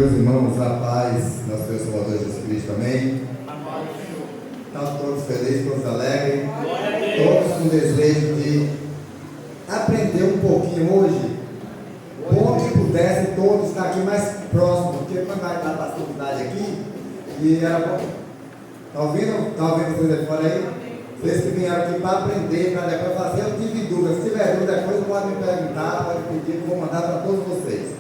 Meus irmãos, a paz, nosso Deus Salvador Jesus Cristo, amém? Estão todos felizes, todos alegres, todos com desejo de aprender um pouquinho hoje. Bom que pudesse todos estar aqui mais próximos, porque quando vai estar para a faculdade aqui, e era bom. Está ouvindo vocês aí fora aí? Vocês que vieram aqui para aprender, para depois fazer, eu tive dúvidas. Se tiver dúvida, depois pode me perguntar, pode pedir, que eu vou mandar para todos vocês.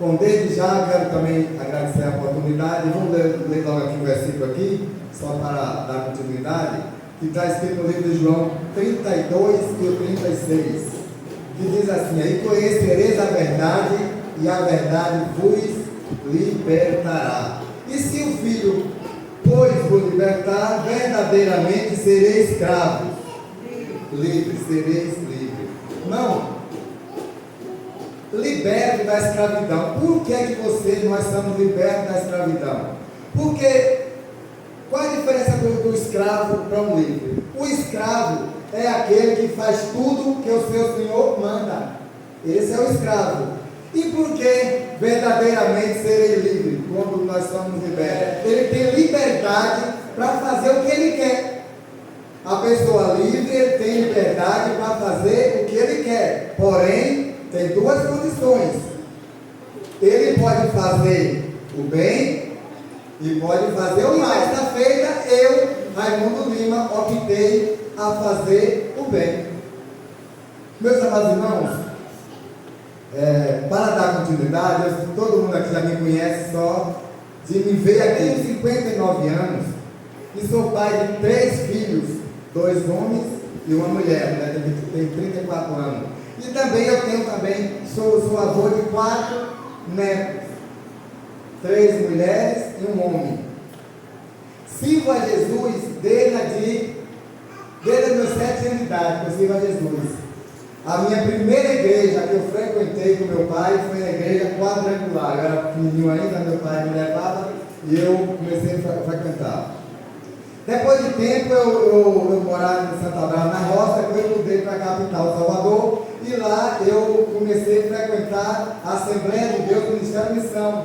Bom, desde já quero também agradecer a oportunidade. Vamos ler logo aqui um versículo aqui, só para dar continuidade, que está escrito no livro de João 32 e o 36, que diz assim: aí conhecereis a verdade, e a verdade vos libertará. E se o Filho, pois, vos libertar, verdadeiramente sereis escravos. Livres, sereis livres. Não. Liberto da escravidão. Por que nós estamos libertos da escravidão? Porque, qual a diferença do escravo para um livre? O escravo é aquele que faz tudo que o seu senhor manda. Esse é o escravo. E por que verdadeiramente serei livre quando nós somos libertos? Ele tem liberdade para fazer o que ele quer. A pessoa livre, ele tem liberdade para fazer o que ele quer. Porém, tem duas condições. Ele pode fazer o bem e pode fazer o mal. Esta feita, eu, Raimundo Lima, optei a fazer o bem. Meus amados irmãos, para dar continuidade, todo mundo aqui já me conhece só de me ver aqui com 59 anos e sou pai de 3 filhos, 2 homens e uma mulher, né? Tem 34 anos. E também sou avô de 4 netos, 3 mulheres e um homem. Sirvo a Jesus desde os meus 7 anos de idade, eu sirvo a Jesus. A minha primeira igreja que eu frequentei com meu pai foi na igreja quadrangular. Eu era pequenininho ainda, meu pai me levava e eu comecei a frequentar. Depois de tempo eu morava em Santa Bárbara, na roça, depois eu mudei para a capital, Salvador, e lá eu comecei a frequentar a Assembleia de Deus do Ministério de Missão,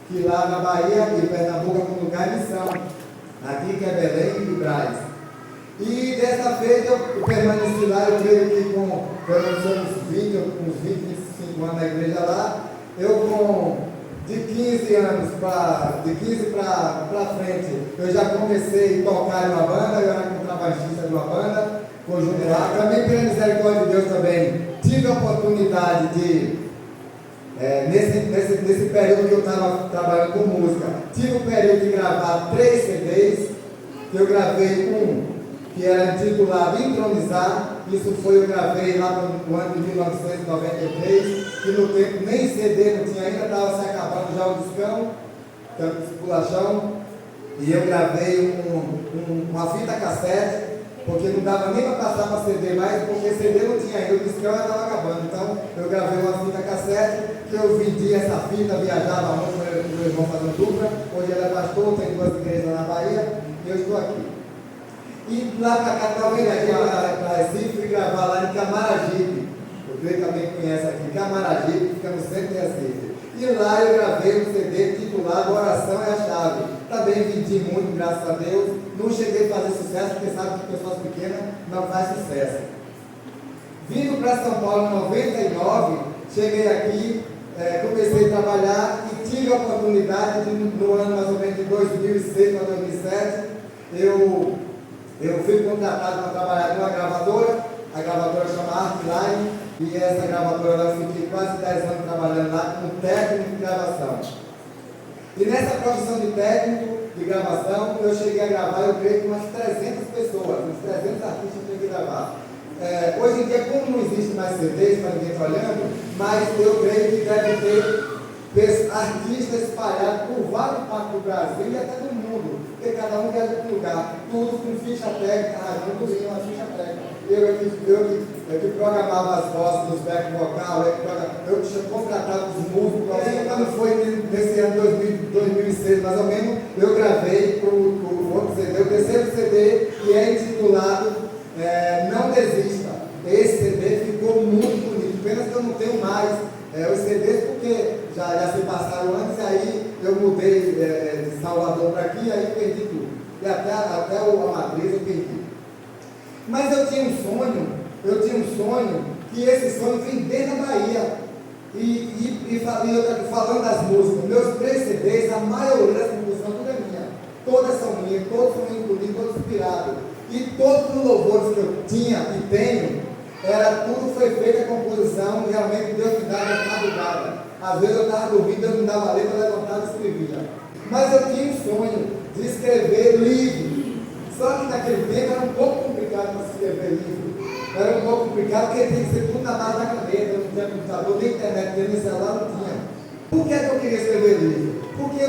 que lá na Bahia e Pernambuco é um lugar de missão, aqui que é Belém e Braz. E dessa vez eu permaneci lá, eu creio que com pelo menos uns 25 anos na igreja lá, de 15 anos de 15 para frente, eu já comecei a tocar em uma banda, eu era contrabaixista de uma banda, conjunto lá. Também pela misericórdia de Deus também, tive a oportunidade de, nesse período que eu estava trabalhando com música, tive o período de gravar 3 CDs, que eu gravei um, que era intitulado Entronizar. Isso eu gravei lá no ano de 1993, que no tempo nem CD não tinha ainda, estava se acabando já o discão, tanto bolachão, e eu gravei uma fita cassete, porque não dava nem para passar para CD mais, porque CD não tinha ainda, o discão já estava acabando. Então eu gravei uma fita cassete, que eu vendi essa fita, viajava muito com meu irmão fazendo dupla, hoje ele é pastor, tem 2 igrejas lá na Bahia, e eu estou aqui. E lá para cá, talvez aqui para Recife, fui gravar lá em Camaragibe. O Cleiton também conhece aqui, Camaragibe, fica no centro de Recife. E lá eu gravei um CD titulado Oração é a Chave. Também vendi muito, graças a Deus. Não cheguei a fazer sucesso, porque sabe que pessoas pequenas não fazem sucesso. Vindo para São Paulo em 99, cheguei aqui, comecei a trabalhar e tive a oportunidade de, no ano mais ou menos de 2006 para 2007, eu fui contratado para trabalhar numa gravadora, a gravadora chama Artline, e essa gravadora eu fiquei quase 10 anos trabalhando lá como técnico de gravação. E nessa profissão de técnico de gravação, eu cheguei a gravar, eu creio, umas 300 pessoas, uns 300 artistas eu tinha que gravar. Hoje em dia, como não existe mais CDs para ninguém estar olhando, mas eu creio que deve ter artistas espalhados por vários partes do Brasil e até do mundo, porque cada um viaja para um lugar, tudo com ficha técnica, Raimundo Lima, uma ficha técnica. Eu que programava as vozes dos back vocal, eu que contratava os músicos. Quando foi nesse ano 2006 mais ou menos, eu gravei o outro CD, o terceiro CD, que é intitulado Não Desista. Esse CD ficou muito bonito, pena que eu não tenho mais os CDs, porque já já se passaram anos, e aí eu mudei de Salvador para aqui, aí perdi tudo. E até a matriz eu perdi. Mas eu tinha um sonho, que esse sonho vem desde a Bahia. E falando das músicas, meus 3 CDs, a maioria das composições, tudo é minha. Todas são minhas, todos são incluídos, todos inspirados. E todos os louvores que eu tinha e tenho, tudo foi feita a composição, realmente Deus me dava na madrugada. Às vezes eu estava dormindo, eu não dava letra, eu levantava e escrevia. Mas eu tinha um sonho de escrever livro. Só que naquele tempo era um pouco complicado para escrever livro. Era um pouco complicado, porque tinha que ser tudo na base da caneta, não tinha computador, nem internet, nem celular, não tinha. Por que eu queria escrever livro? Porque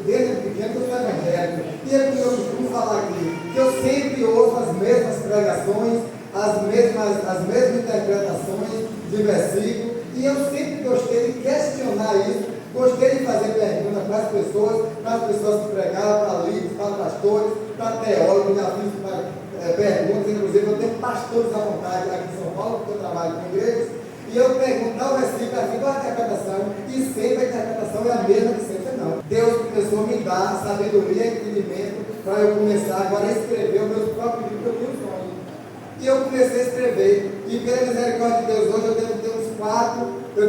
desde pequeno, eu sou evangélico. E é que eu costumo falar aqui, que eu sempre ouço as mesmas pregações, as mesmas interpretações de versículos, e eu sempre gostei de questionar isso, gostei de fazer perguntas para as pessoas que pregaram, para líderes, para pastores, para teólogos, já fiz perguntas, inclusive eu tenho pastores à vontade aqui em São Paulo, porque eu trabalho com igrejas, e eu pergunto ao versículo assim, qual a interpretação, e sempre a interpretação é a mesma que sempre não. Deus começou a me dar sabedoria e entendimento para eu começar agora a escrever os meus próprios livros, eu tinha um sonho. E eu comecei a escrever, e pela misericórdia de Deus, hoje eu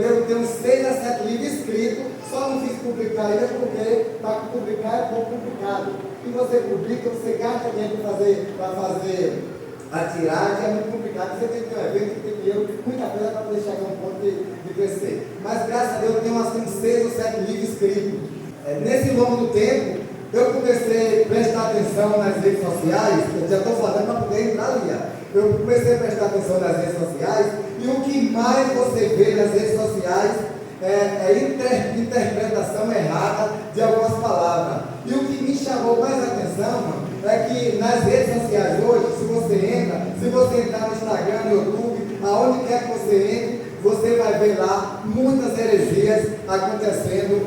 devo ter uns 6 a 7 livros escritos, só não fiz publicar ainda porque para publicar é pouco complicado. E você publica, você gasta dinheiro para fazer a tiragem, é muito complicado. Você tem que ter um evento, tem que ter muita coisa para poder chegar a um ponto de crescer. Mas graças a Deus eu tenho uns 6 ou 7 livros escritos. Nesse longo do tempo, eu comecei a prestar atenção nas redes sociais, eu já estou falando para poder entrar ali. Eu comecei a prestar atenção nas redes sociais, e o que mais você vê nas redes sociais é interpretação errada de algumas palavras. E o que me chamou mais a atenção, mano, é que nas redes sociais hoje, se você entrar no Instagram, no YouTube, aonde quer que você entre, você vai ver lá muitas heresias acontecendo,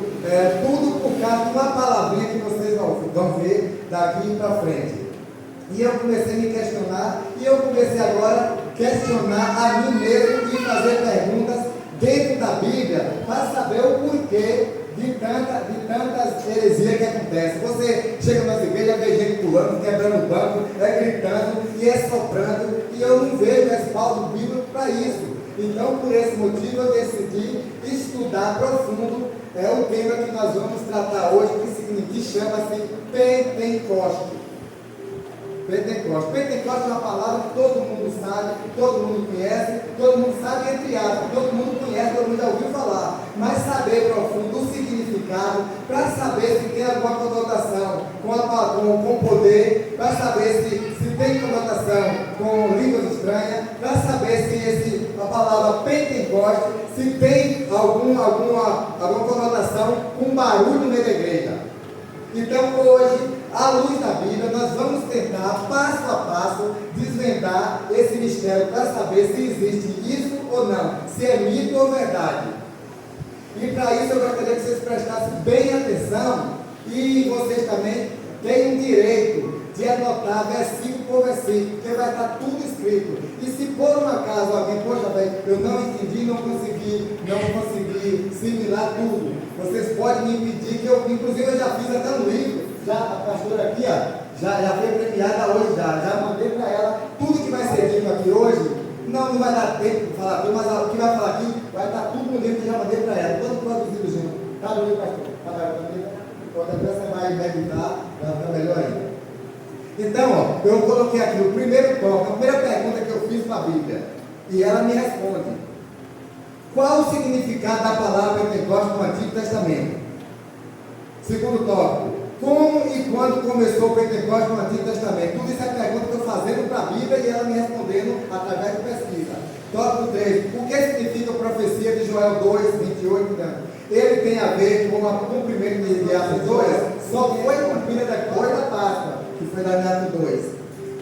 tudo por causa de uma palavrinha que vocês vão ver daqui para frente. E eu comecei a me questionar, e eu comecei agora a questionar a mim mesmo e fazer perguntas dentro da Bíblia para saber o porquê de tantas heresias que acontecem. Você chega nas igrejas, vê gente pulando, quebrando o banco, gritando e soprando, e eu não vejo respaldo bíblico para isso. Então, por esse motivo, eu decidi estudar profundo o tema que nós vamos tratar hoje, que chama-se Pentecoste. Pentecoste é uma palavra que todo mundo sabe, todo mundo conhece, todo mundo sabe entre aspas, todo mundo conhece, todo mundo já ouviu falar, mas saber profundo o significado, para saber se tem alguma conotação com poder, para saber se tem conotação com línguas estranhas, para saber se a palavra Pentecoste, se tem alguma conotação com barulho no meio da igreja. Então hoje, à luz da Bíblia, nós vamos tentar, passo a passo, desvendar esse mistério para saber se existe isso ou não, se é mito ou verdade. E para isso eu gostaria que vocês prestassem bem atenção, e vocês também têm o direito de anotar versículo por versículo, porque vai estar tudo escrito. E se por um acaso alguém, poxa, velho, eu não entendi, não consegui assimilar tudo, vocês podem me impedir, que eu, inclusive, eu já fiz até um livro. Já a pastora aqui, já foi premiada hoje, já mandei para ela tudo que vai ser dito aqui hoje. Não vai dar tempo de falar tudo, mas o que vai falar aqui vai estar tudo no livro que já mandei para ela, todo produzido junto. Tá no livro, pastor? Quando você vai meditar, vai ficar melhor ainda. Então, eu coloquei aqui o primeiro tópico, a primeira pergunta que eu fiz para a Bíblia, e ela me responde: qual o significado da palavra Pentecoste no Antigo Testamento? Segundo tópico: como e quando começou o Pentecoste no Antigo Testamento? Tudo isso é pergunta que eu estou fazendo para a Bíblia e ela me respondendo através de pesquisa. Tópico 3: o que significa a profecia de Joel 2, 28? Ele tem a ver com o cumprimento de Atos 2? Só foi cumprida depois da Páscoa, que foi lá em Atos 2.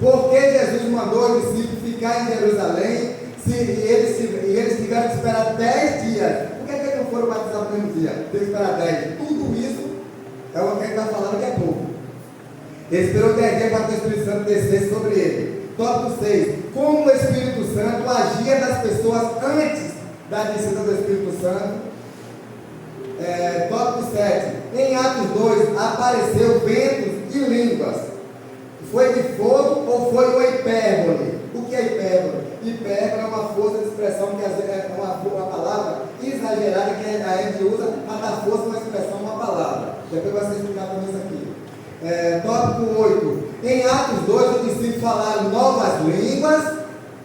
Por que Jesus mandou os discípulos ficar em Jerusalém e eles tiveram que esperar 10 dias? Por que eles não foram batizados no mesmo dia? Tem que esperar 10. Tudo isso é o que ele está falando daqui a pouco. Ele esperou 10 dias para que o Espírito Santo descesse sobre ele. Tópico 6: como o Espírito Santo agia nas pessoas antes da descida do Espírito Santo. Tópico 7. Em Atos 2, apareceu ventos e línguas. Foi de fogo ou foi uma hipérbole? O que é hipérbole? Hipérbole é uma força de expressão, que é uma palavra exagerada que a gente usa para dar força a uma expressão, uma palavra. Depois vai ser explicado também isso aqui. Tópico 8. Em Atos 2, os discípulos falaram novas línguas.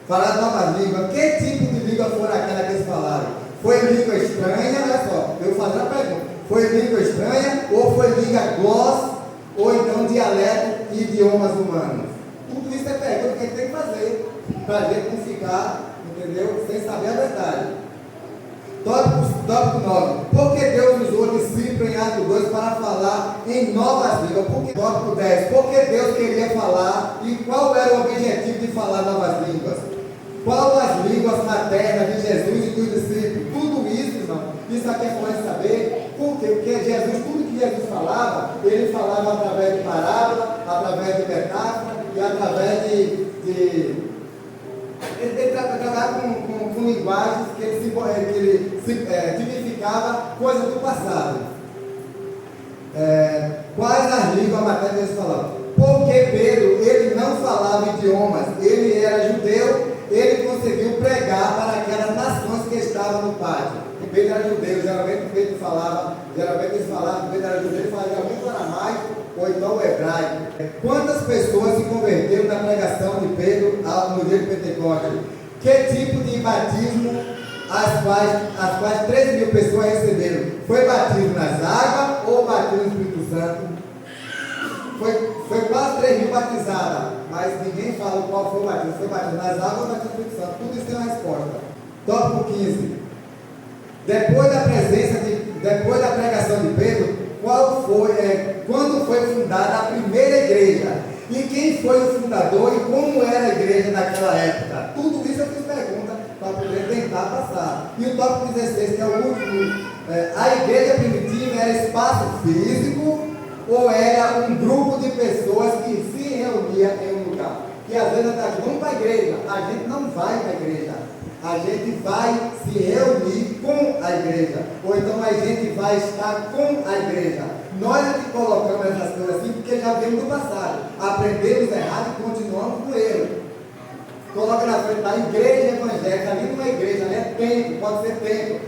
Falaram novas línguas. Que tipo de língua foram aquela que eles falaram? Foi língua estranha? Olha só, eu vou fazer a pergunta. Foi língua estranha ou foi língua gloss? Ou então dialeto e idiomas humanos? Tudo isso é pergunta que a gente tem que fazer, para a gente não ficar, entendeu, sem saber a verdade. Tópico 9. Por que Deus usou discípulos em Atos 2 para falar em novas línguas? Tópico 10. Por que Deus queria falar e qual era o objetivo de falar novas línguas? Qual as línguas maternas de Jesus e dos discípulos? Tudo isso, irmão, isso aqui é para saber. Por quê? Porque Jesus, tudo que Jesus falava, ele falava através de parábola, através de metáfora e através ele trabalhava com linguagens que ele tipificava coisas do passado. Quais as línguas maternas que eles falavam? Porque Pedro, ele não falava idiomas, ele era judeu, ele conseguiu pregar para aquelas nações que estavam no pátio. E Pedro era judeu, geralmente Pedro falava, Pedro era judeu, ele falava geralmente o aramaico ou então o hebraico. Quantas pessoas se converteram na pregação de Pedro no dia de Pentecostes? Que tipo de batismo as quais 13.000 pessoas receberam? Foi batismo nas águas ou batismo no Espírito Santo? Foi quase 3.000 batizadas, mas ninguém fala qual foi o batismo. Foi batismo nas águas ou batismo no Espírito Santo? Tudo isso tem uma resposta. Tópico 15. Depois da pregação de Pedro, quando foi fundada a primeira igreja? E quem foi o fundador e como era a igreja naquela época? Tudo isso eu fiz pergunta para poder tentar passar. E o tópico 16, que é o último. A igreja primitiva era espaço físico ou era um grupo de pessoas que se reunia em um lugar? Que às vezes vamos para a igreja, a gente não vai para a igreja. A gente vai se reunir com a igreja, ou então a gente vai estar com a igreja. Nós é que colocamos essas coisas assim, porque já vimos do passado, aprendemos errado e continuamos com ele. Coloca na frente da igreja evangélica, ali não é igreja, ali é templo,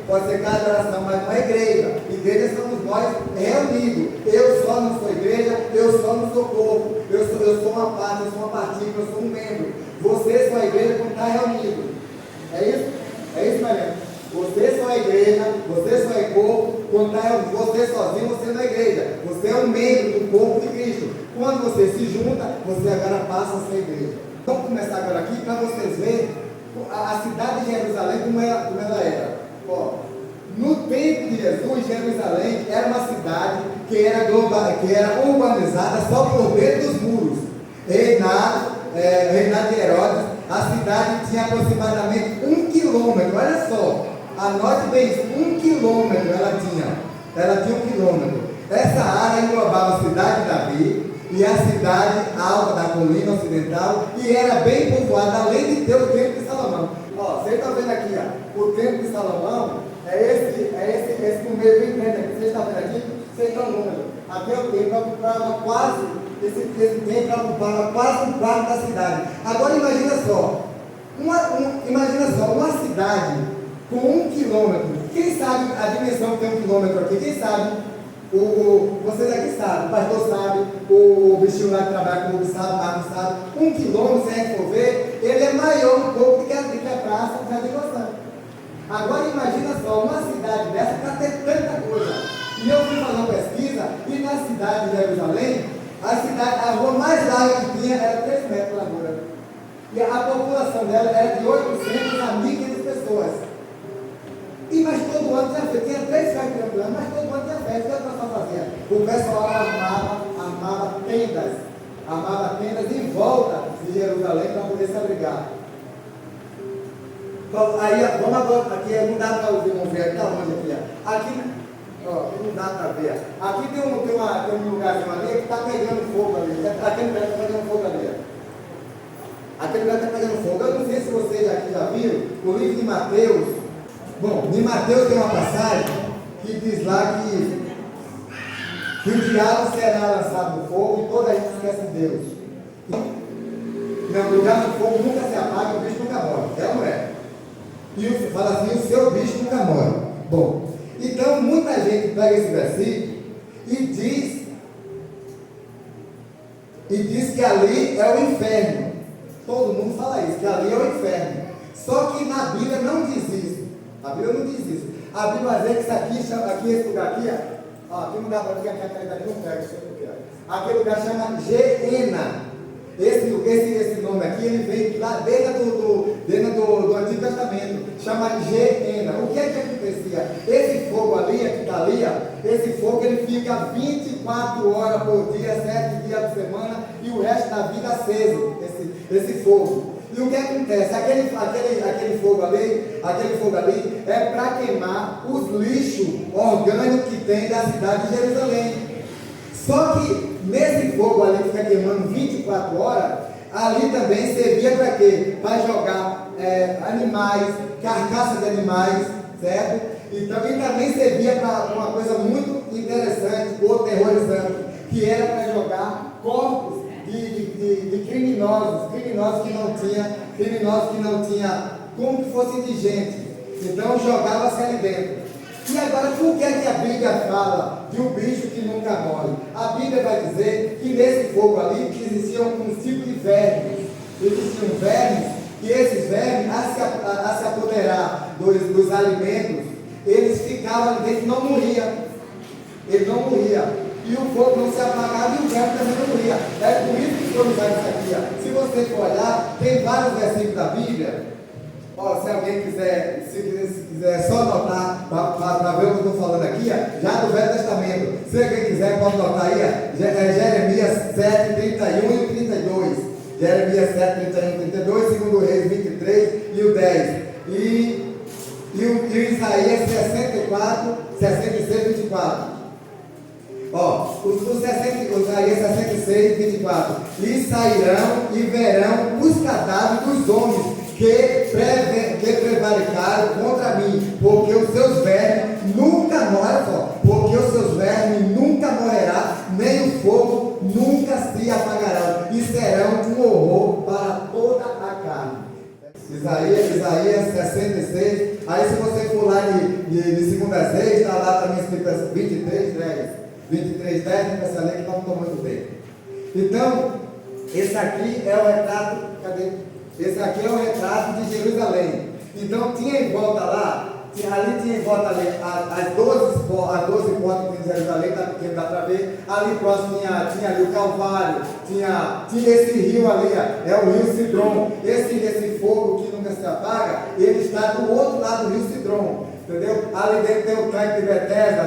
pode ser casa de oração, mas não é igreja. Igreja somos nós reunidos. Eu só não sou igreja, eu só não sou corpo, eu sou uma parte, eu sou uma partícula, eu sou um membro. Você só é igreja quando está reunido. É isso? É isso, Maria? Você só é igreja, você só é corpo, quando está você sozinho, você não é igreja. Você é um membro do corpo de Cristo. Quando você se junta, você agora passa a ser igreja. Vamos começar agora aqui para vocês verem a cidade de Jerusalém como ela era. Ó, no tempo de Jesus, Jerusalém era uma cidade que era urbanizada só por dentro dos muros. Reinado de Herodes, a cidade tinha aproximadamente 1 quilômetro. Olha só, anote bem isso, 1 quilômetro ela tinha 1 quilômetro. Essa área englobava a cidade de Davi e a cidade alta da colina ocidental, e era bem povoada, além de ter o templo de Salomão. Ó, vocês estão vendo aqui, ó, o templo de Salomão é esse no meio bem grande aqui. Vocês estão vendo aqui? Vocês estão vendo? Aqui é o templo, ocupava quase, esse templo ocupava quase um quarto da cidade. Agora imagina só, uma cidade com 1 quilômetro. Quem sabe a dimensão que tem 1 quilômetro aqui? Quem sabe? Vocês aqui sabem, o pastor sabe, o bichinho lá que trabalha com o sabe, o Marcos sabe. 1 quilômetro, se a gente for ver, ele é maior um pouco do que a praça de Jardim. Agora imagina só, uma cidade dessa para ter tanta coisa. E eu fui fazer uma pesquisa, e na cidade de Jerusalém, a rua mais larga que tinha era 3 metros de largura. E a população dela era de 800 a 1.500 pessoas. Mas todo ano tinha 3 festas triangulares, mas todo ano tinha festa. O que o pessoal fazia? O pessoal armava tendas em volta de Jerusalém para poder se abrigar. Aí, vamos agora, aqui não dá para os irmãos ver, está longe aqui. Aqui, ó, não dá para ver. Aqui tem um lugarzinho ali que está pegando fogo ali. Aquele lugar está pegando fogo ali. Aquele lugar está pegando fogo. Eu não sei se vocês aqui já viram o livro de Mateus. Bom, em Mateus tem uma passagem que diz lá que o diabo será lançado no fogo e toda a gente esquece de Deus. Não, o lugar do fogo nunca se apaga, o bicho nunca morre. É ou não é? E fala assim, o seu bicho nunca morre. Bom, então muita gente pega esse versículo e diz que ali é o inferno. Todo mundo fala isso, que ali é o inferno. Só que na Bíblia não diz isso. A Bíblia não diz isso. A Bíblia vai dizer que isso aqui, esse lugar aqui, ó, aqui não dá para ver, aqui a caneta não pega, isso aqui, ó. Aquele lugar chama Geena. Esse nome aqui, ele vem lá dentro do Antigo Testamento, chama Geena. O que é que acontecia? Esse fogo ali, que está ali, esse fogo ele fica 24 horas por dia, 7 dias por semana, e o resto da vida aceso, esse fogo. E o que acontece? Aquele fogo ali é para queimar os lixos orgânicos que tem da cidade de Jerusalém. Só que nesse fogo ali que fica queimando 24 horas, ali também servia para quê? Para jogar animais, carcaça de animais, certo? E também servia para uma coisa muito interessante ou terrorizante, que era para jogar corpos de criminosos que não tinha como que fosse indigente. Então jogava-se ali dentro. E agora, por que a Bíblia fala de um bicho que nunca morre? A Bíblia vai dizer que nesse fogo ali existiam um tipo de vermes. Existiam vermes, e esses vermes, a se apoderar dos alimentos, eles ficavam ali dentro e não morriam. Ele não morria. E o fogo não se apagava e o verme também não morria. É por isso que foi usado isso aqui. Se você for olhar, tem vários versículos da Bíblia. Ó, se alguém quiser só anotar para ver o que eu estou falando aqui, já do Velho Testamento. Se alguém quiser, pode anotar aí, Jeremias 7, 31 e 32. Jeremias 7, 31 e 32, 2 Reis 23 e o 10. E Isaías 64, 66 e 24. Ó, Isaías 66, 24. E sairão e verão os cadáveres dos homens que prevaricaram contra mim, porque os seus vermes nunca morrem, porque os seus vermes nunca morrerão, nem o fogo nunca se apagará, e serão um horror para toda a carne. Isaías 66, aí se você for lá de 2 a 6, está lá também escrito 23, 10. 23, 10, não precisa ler que não estou muito bem. Então, esse aqui é o retrato, cadê? Esse aqui é o retrato de Jerusalém. Então, tinha em volta lá, ali tinha em volta ali, as 12 portas de Jerusalém, que dá para ver. Ali próximo tinha ali o Calvário, tinha esse rio ali, é o rio Cidrom. Esse fogo que nunca se apaga, ele está do outro lado do rio Cidrom. Entendeu? Ali dentro tem o tanque de Betesda,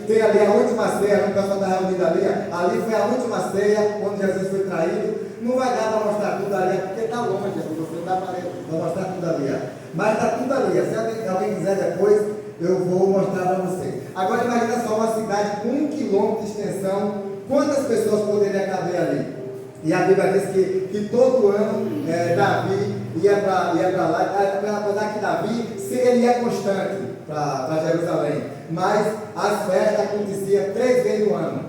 tem ali a última ceia, o pessoal está reunido ali foi a última ceia, quando Jesus foi traído. Não vai dar para mostrar tudo ali, porque está longe, não dá para mostrar tudo ali. Mas está tudo ali, se alguém quiser depois, eu vou mostrar para vocês. Agora imagina só uma cidade com 1 quilômetro de extensão, quantas pessoas poderiam caber ali? E a Bíblia diz que todo ano Davi ia para lá, apesar que Davi, ele ia constante para Jerusalém, mas as festas aconteciam 3 vezes no ano.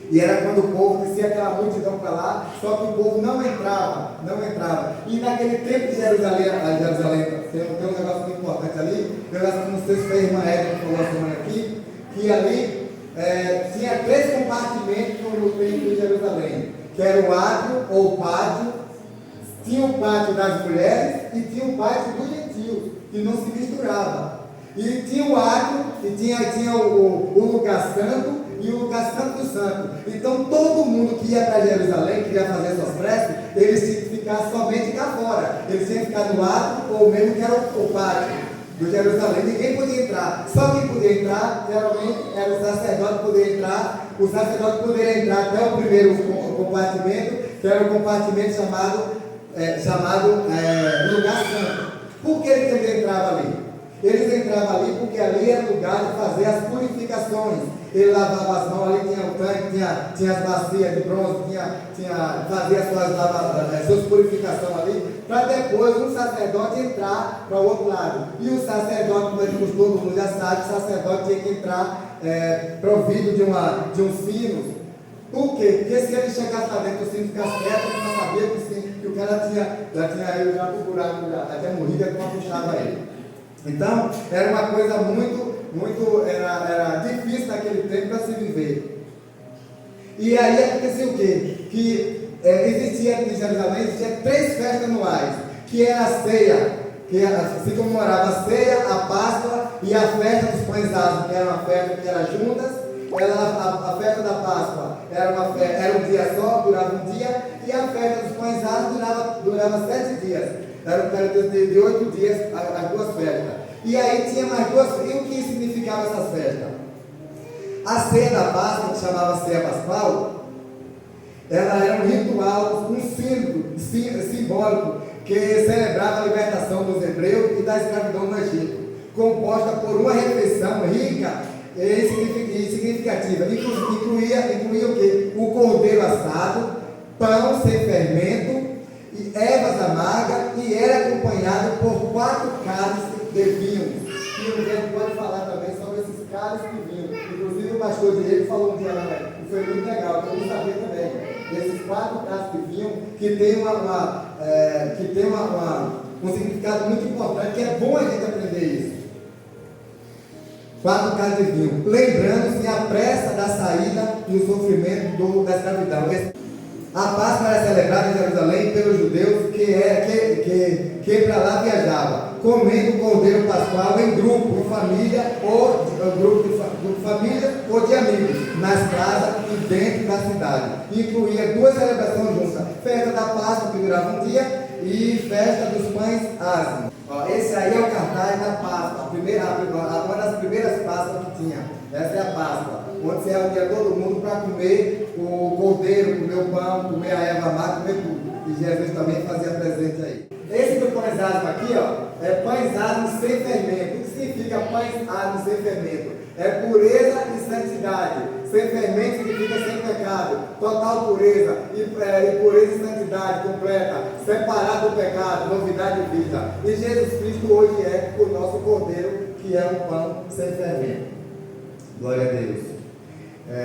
E era quando o povo descia aquela multidão para lá, só que o povo não entrava. E naquele tempo de Jerusalém tem um negócio muito importante ali, eu não sei se foi a irmã Eva que falou a semana aqui, que ali tinha 3 compartimentos no templo de Jerusalém, que era o átrio ou o pátio, tinha o pátio das mulheres e tinha o pátio dos gentios, que não se misturava. E tinha o átrio, e tinha o lugar santo, e o lugar santo do santo. Então todo mundo que ia para Jerusalém, que ia fazer suas preces, eles tinham que ficar somente cá fora. Eles tinham que ficar no átrio, ou mesmo que era o pátio do Jerusalém. Ninguém podia entrar. Só quem podia entrar, geralmente, era o sacerdote que podia entrar. O sacerdote poderia entrar até o primeiro compartimento, que era o compartimento chamado lugar santo. Por que eles entravam ali? Eles entravam ali porque ali era lugar de fazer as purificações. Ele lavava as mãos, ali tinha o tanque, tinha as bacias de bronze, fazia as suas purificações ali, para depois um sacerdote sacerdote entrar para o outro lado. E o sacerdote, como todo mundo já sabe, o sacerdote tinha que entrar provido de um sino. Por quê? Porque se ele chegasse lá dentro, o sino ficasse quieto, ele não sabia que o cara já tinha ido já pro buraco, já tinha morrido, ele não puxava ele. Então, era uma coisa era difícil naquele tempo para se viver. E aí acontecia o quê? Que existia em Jerusalém, existia 3 festas anuais, que era a ceia, que se comemorava a ceia, a Páscoa e a festa dos pães asmos, que era uma festa que era juntas. A festa da Páscoa era um dia só, durava um dia, e a festa dos pães asmos durava 7 dias. Era um período de 8 dias as 2 festas. E aí tinha mais 2. E o que significava essas festas? A ceia da Páscoa, que chamava ceia pascual, ela era um ritual, um símbolo simbólico que celebrava a libertação dos hebreus e da escravidão no Egito, composta por uma refeição rica e significativa. Incluía o quê? O cordeiro assado, pão sem fermento e ervas amargas, e era acompanhado por 4 cálices de vinho. E o gente pode falar também sobre esses cálices de vinho. Inclusive o pastor Diego falou um dia lá, e foi muito legal, que eu não sabia também. Esses 4 cálices de vinho que tem um significado muito importante, que é bom a gente aprender isso. 4 cálices de vinho, lembrando-se a pressa da saída e o sofrimento da escravidão. A Páscoa era celebrada em Jerusalém pelos judeus que para lá viajavam, comendo o cordeiro pascual em grupo, em família, ou grupo de família ou de amigos, nas casas e dentro da cidade. Incluía 2 celebrações juntas: festa da Páscoa, que durava um dia, e festa dos pães asmos. Esse aí é o cartaz da Páscoa, uma das primeiras Páscoas que tinha. Essa é a Páscoa, onde se reunia todo mundo para comer o cordeiro, comer o pão, comer a erva amarga, comer tudo. E Jesus também fazia presente aí. Esse do pães asmos aqui, é pães asmos sem fermento. O que significa pães asmos sem fermento? É pureza e santidade. Sem fermento significa sem pecado, total pureza, e pureza e santidade completa, separado do pecado, novidade de vida. E Jesus Cristo hoje é o nosso cordeiro, que é um pão sem fermento. Glória a Deus.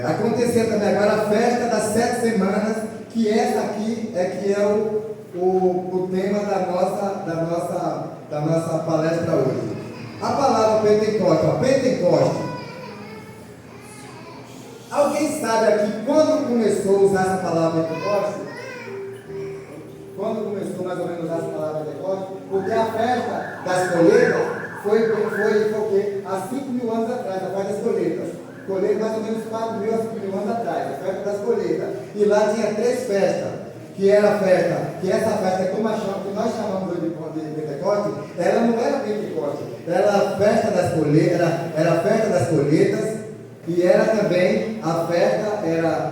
Acontecia também agora a festa das 7 semanas, que essa aqui que é o tema da nossa palestra hoje. A palavra Pentecoste, Pentecoste. Alguém sabe aqui quando começou a usar essa palavra Pentecoste? Quando começou mais ou menos a usar essa palavra Pentecoste? Porque a festa das colheitas foi há 5.000 anos atrás, a festa das colheitas. Colheita mais ou menos 4.000 a 5.000 anos atrás, a festa das colheitas. E lá tinha 3 festas, que era a festa, que essa festa que nós chamamos hoje de Pentecoste, ela não era Pentecoste, era a festa das colheitas, era a festa das colheitas. E era também a festa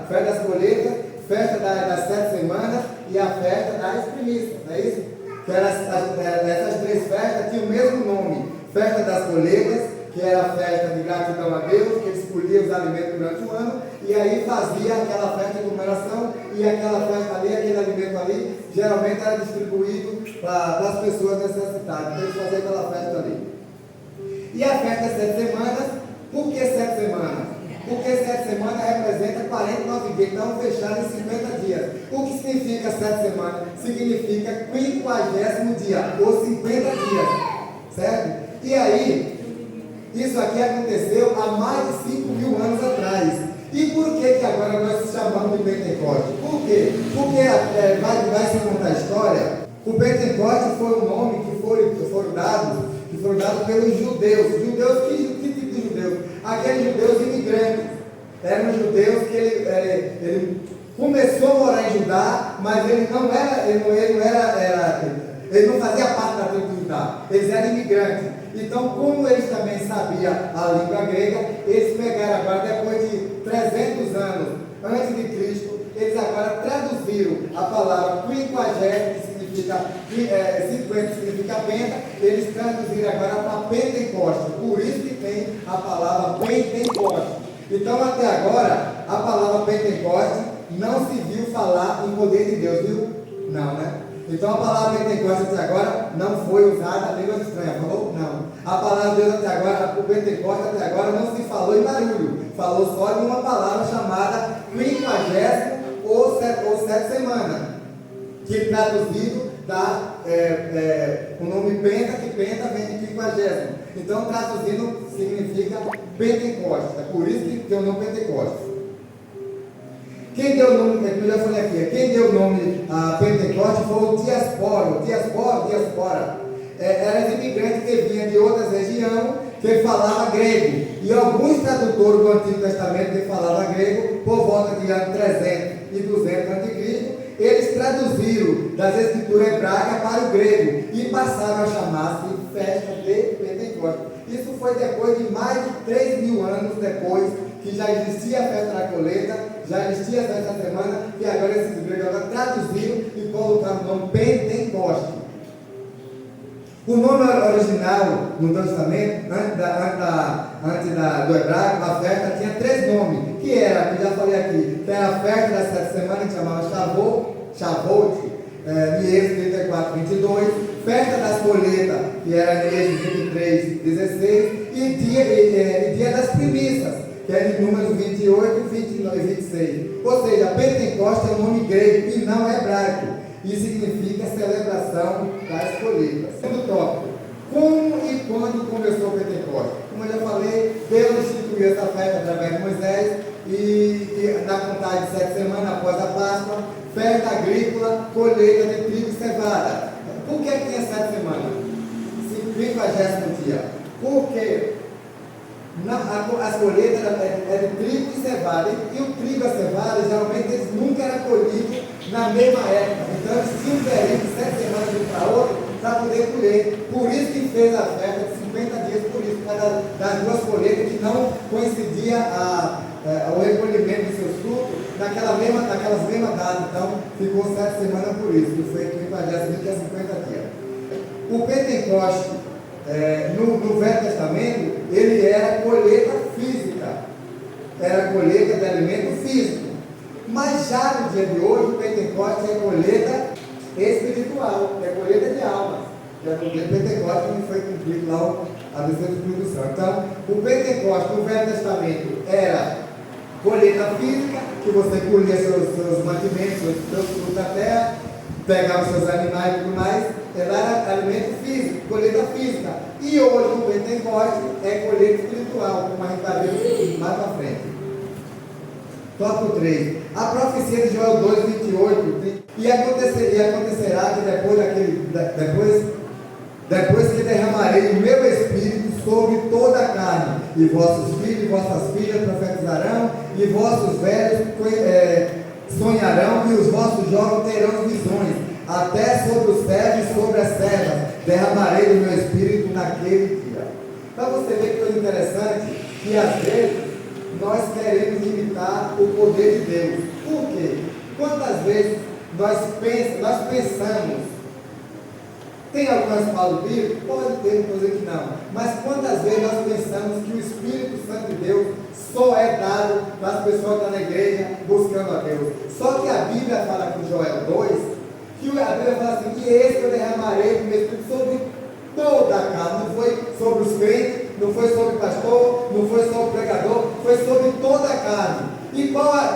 das colheitas, festa das 7 semanas e a festa das primícias, não é isso? Que essas 3 festas tinham o mesmo nome: festa das colheitas, que era a festa de gratidão a Deus, que ele escolhia os alimentos durante o ano, e aí fazia aquela festa de comemoração, e aquela festa ali, aquele alimento ali, geralmente era distribuído para as pessoas necessitadas. Então eles faziam aquela festa ali. E a festa das 7 semanas. Por que 7 semanas? Porque 7 semanas representa 49 dias, então fechado em 50 dias. O que significa 7 semanas? Significa 50º dia, ou 50 dias, certo? E aí, isso aqui aconteceu há mais de 5.000 anos atrás. E por que agora nós chamamos de Pentecoste? Por quê? Porque vai se contar a história. O Pentecoste foi um nome que foram dados pelos judeus. Judeus, que tipo de judeus? Aqueles judeus imigrantes. Eram judeus que ele começou a morar em Judá, mas ele não fazia parte da tribo de Judá. Eles eram imigrantes. Então, como eles também sabiam a língua grega, eles pegaram agora, depois de 300 anos antes de Cristo, eles agora traduziram a palavra 50, que significa 50, significa penta, eles traduziram agora para Pentecoste. Por isso que tem a palavra Pentecoste. Então, até agora, a palavra Pentecoste não se viu falar em poder de Deus, viu? Não, né? Então a palavra Pentecostes até agora não foi usada em línguas estranhas, falou? Não. A palavra de Deus até agora, o Pentecostes até agora não se falou em barulho, falou só de uma palavra chamada 50º ou 7 semanas, que traduzido dá o nome Penta, que Penta vem de 50º. Então traduzindo significa Pentecostes, é por isso que tem o nome Pentecostes. Quem deu o nome, como eu já falei aqui, quem deu o nome a Pentecostes foi o diáspora. Eram imigrantes que vinham de outras regiões que falavam grego. E alguns tradutores do Antigo Testamento que falavam grego, por volta de ano 300 e 200 a.C., eles traduziram das escrituras hebraicas para o grego e passaram a chamar-se Festa de Pentecostes. Isso foi depois de mais de 3.000 anos depois que já existia a festa da colheita, já existia a festa da semana, e agora esses gregos traduziram e colocaram o nome Pentecostes. O nome original no Novo Testamento, antes do hebraico, a festa tinha 3 nomes, que era, que eu já falei aqui, que era a festa das 7 semanas, que chamava Shavuot, em Êxodo 34, 22, festa das colheitas, que era em Êxodo 23, 16, e dia das primícias, que é de Números 28, 29 e 26. Ou seja, Pentecostes é um nome grego e não hebraico. E significa celebração das colheitas. Segundo tópico, como e quando começou o Pentecostes? Como eu já falei, Deus instituiu essa festa através de Moisés e na contagem de 7 semanas após a Páscoa, festa agrícola, colheita de trigo e cevada. Por que tinha 7 semanas? 50º dia. Porque as colheitas eram de trigo e cevada. E o trigo e a cevada, geralmente, eles nunca eram colhidos na mesma época. Então, eles tinham um período de 7 semanas de um para outro para poder colher. Por isso que fez a festa de 50 dias, por isso, por causa das duas colheitas, que não coincidia o recolhimento dos seus frutos naquelas mesmas datas. Então, ficou 7 semanas por isso, que foi 50 dias, que é 50 dias. O Pentecostes, no Velho Testamento, ele era colheita física, era colheita de alimento físico. Mas já no dia de hoje, o Pentecostes é colheita espiritual, é colheita de almas. Já no dia de Pentecostes não foi cumprido lá a descer do Espírito Santo. Então, o Pentecostes no Velho Testamento era colheita física, que você colhia seus mantimentos, seus frutos da terra, pegava seus animais e tudo mais. Era alimento físico, colheita física. E hoje o Pentecostes é colheita espiritual, como a gente vai ver mais para frente. Tópico 3. A profecia de Joel 2:28. E acontecerá que depois que derramarei o meu espírito sobre toda a carne, e vossos filhos e vossas filhas profetizarão, e vossos velhos sonharão, e os vossos jovens terão visões, até sobre os servos e sobre as servas derramarei do meu espírito naquele dia. Para você ver que coisa interessante, que às vezes nós queremos imitar o poder de Deus. Por quê? Quantas vezes nós pensamos, tem algumas falas bíblicas? Pode ter, não estou dizendo que não. Mas quantas vezes nós pensamos que o Espírito Santo de Deus só é dado para as pessoas que estão na igreja buscando a Deus? Só que a Bíblia fala aqui em Joel 2, que a Bíblia fala assim, que esse eu derramarei do meu Espírito sobre toda a carne. Não foi sobre os crentes, não foi sobre o pastor, não foi sobre o pregador, foi sobre toda a carne. E qual a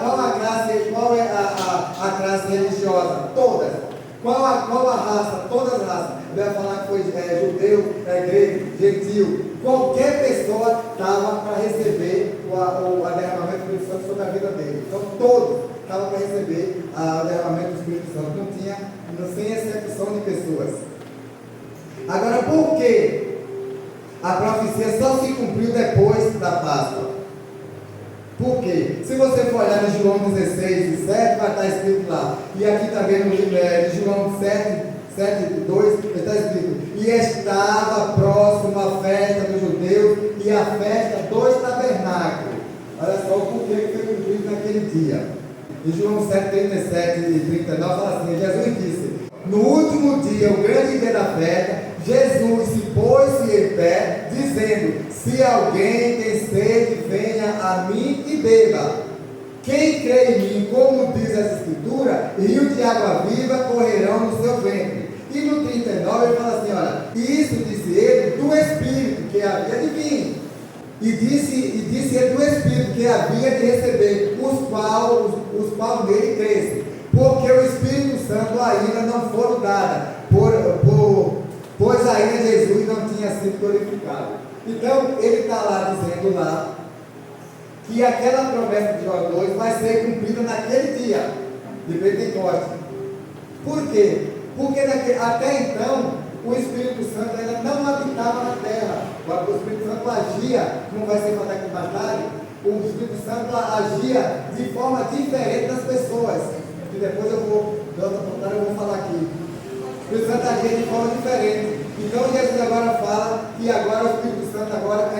classe religiosa? Todas. Qual a raça? Todas as raças. Vai falar que foi judeu, grego, gentil. Qualquer pessoa estava para receber o derramamento do Espírito Santo sobre a vida dele. Então todos estavam para receber o derramamento do Espírito Santo. Não tinha, sem exceção de pessoas. Agora, por que a profecia só se cumpriu depois da Páscoa? Por quê? Se você for olhar em João 16, 7, vai estar escrito lá. E aqui também no livro de João 7, 2, está escrito: e estava próxima a festa dos judeus e a festa dos tabernáculos. Olha só o porquê que foi cumprido naquele dia. Em João 7, 37 e 39 fala assim: Jesus disse: no último dia, o grande dia da festa, Jesus se pôs-se em pé, dizendo: se alguém tem sede, venha a mim e beba. Quem crê em mim, como diz essa escritura, rio de água viva correrão no seu ventre. E no 39 ele fala assim, olha, isso disse ele do Espírito que havia de vir. E disse ele do Espírito que havia de receber, os qual nele crescem. Porque o Espírito Santo ainda não foram dados, pois ainda Jesus não tinha sido glorificado. Então ele está lá dizendo lá, que aquela promessa de João 2 vai ser cumprida naquele dia de Pentecostes. Por quê? Porque até então o Espírito Santo ainda não habitava na terra. O Espírito Santo agia, como vai ser falado aqui mais tarde, o Espírito Santo agia de forma diferente das pessoas. E depois eu vou, da outra pontada eu vou falar aqui. O Espírito Santo agia de forma diferente. Então Jesus agora fala que agora o Espírito Santo agora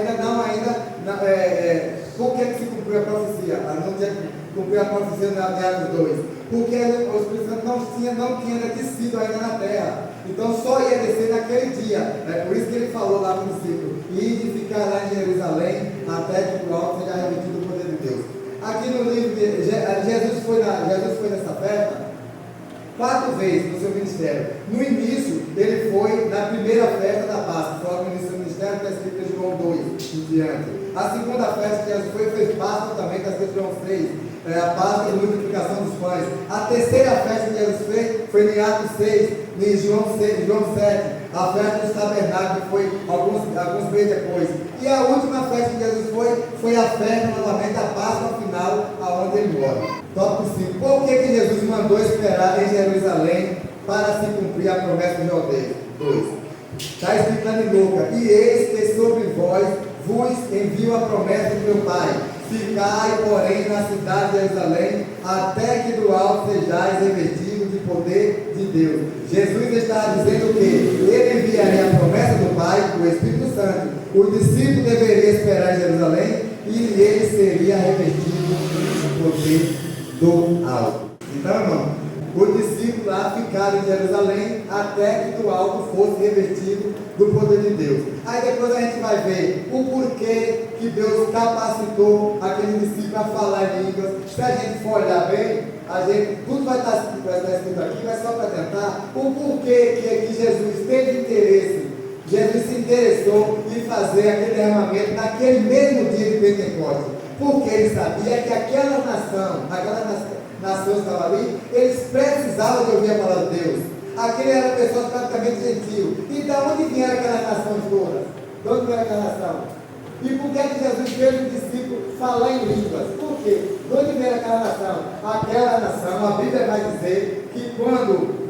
por que se cumpriu a profecia? Não tinha cumprido a profecia na Atos 2. Porque o Espírito Santo não tinha descido ainda na terra. Então só ia descer naquele dia. É por isso que ele falou lá no princípio. E de ficar lá em Jerusalém até que o alto seja revestido do poder de Deus. Aqui no livro de Jesus foi nessa festa 4 vezes no seu ministério. No início, ele foi na primeira festa da Páscoa. Foi no início do ministério, está escrito em João 2 em diante. A segunda festa que Jesus foi, fez Páscoa também, está escrito em João 3. A Páscoa e multiplicação dos pães. A terceira festa que Jesus fez foi em Atos 6, em João 7. A festa dos tabernáculos, que foi alguns meses depois. E a última festa que Jesus foi a festa novamente, a Páscoa final, aonde ele morre. Tópico 5. Por que Jesus mandou esperar em Jerusalém para se cumprir a promessa de João 2? Está escrito lá em Lucas: e eis que sobre vós vos envio a promessa do meu Pai. Ficai, porém, na cidade de Jerusalém, até que do alto sejais revestidos de poder de Deus. Jesus está dizendo que ele enviaria a promessa do Pai, o Espírito Santo. O discípulo deveria esperar em Jerusalém e ele seria revestido do poder do alto. Então, irmão, o discípulo lá ficaram em Jerusalém até que do alto fosse revestido do poder de Deus. Aí depois a gente vai ver o porquê que Deus capacitou aquele discípulo a falar em línguas. Se a gente for olhar bem, tudo vai estar escrito aqui, mas só para tentar, o porquê que Jesus teve interesse. Jesus se interessou em fazer aquele derramamento naquele mesmo dia de Pentecostes. Porque ele sabia que aquela nação que estava ali, eles precisavam de ouvir a palavra de Deus. Aquele era pessoas praticamente gentil. E de onde vieram aquelas nações todas? De onde vieram aquela nação? E por que Jesus fez o discípulo falar em línguas? Por quê? De onde vieram aquela nação? Aquela nação, a Bíblia vai dizer que quando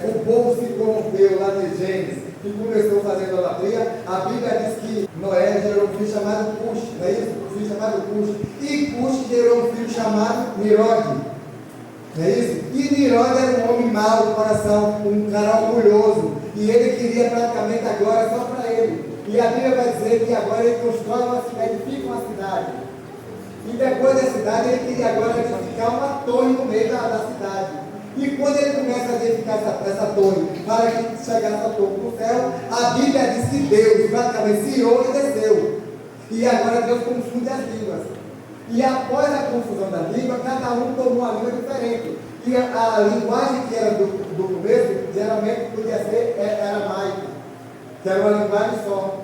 o povo se corrompeu lá de Gênesis, que começou a fazer idolatria, a Bíblia diz que Noé gerou um filho chamado Cush, não é isso? Um filho chamado Cush. E Cush gerou um filho chamado Nirode. Não é isso? E Nirode era um homem mau do coração, um cara orgulhoso. E ele queria praticamente a glória só para ele. E a Bíblia vai dizer que agora ele constrói uma cidade, edifica uma cidade. E depois da cidade ele queria agora edificar uma torre no meio da cidade. E quando ele começa a edificar essa torre, para que chegasse a torre no céu, a Bíblia diz que Deus praticamente se irou e desceu. E agora Deus confunde as línguas. E após a confusão da língua, cada um tomou uma língua diferente. E a linguagem que era do começo, geralmente podia ser aramaica, que era uma linguagem só.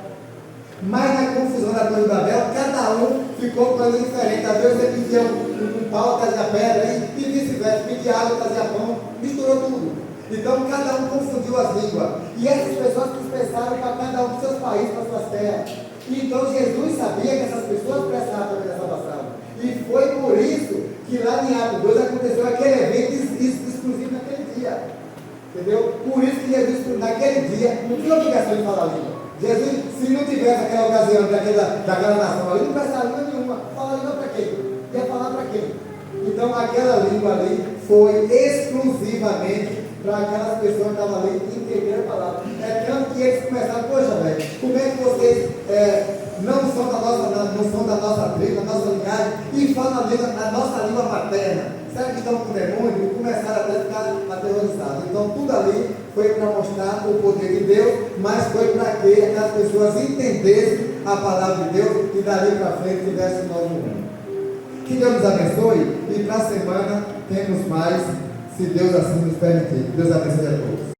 Mas na confusão da Torre de Babel, cada um ficou com uma língua diferente. Às vezes você pedia um pau, trazia pedra, e vice-versa, pedia água, trazia pão, misturou tudo. Então cada um confundiu as línguas. E essas pessoas dispersaram para cada um dos seus países, para suas terras. E então Jesus sabia que essas pessoas precisavam também da salvação. E foi por isso que lá em Atos 2 aconteceu aquele evento exclusivo naquele dia. Entendeu? Por isso que Jesus, naquele dia, não tinha obrigação de falar a língua. Jesus, se não tivesse aquela ocasião daquela nação ali, não precisava língua nenhuma. Falar a língua para quem? Ia falar para quem? Então aquela língua ali foi exclusivamente para aquelas pessoas que estavam ali entenderam a palavra. É tanto que eles começaram, poxa velho, como é que vocês não são da nossa tribo, da nossa linhagem, e falam a nossa língua materna? Será que estão com o demônio? E começaram até a ficar aterrorizados. Então tudo ali foi para mostrar o poder de Deus, mas foi para que aquelas pessoas entendessem a palavra de Deus e dali para frente tivessem um novo mundo. Que Deus nos abençoe e para a semana temos mais, se Deus assim nos permitir. Deus abençoe a todos.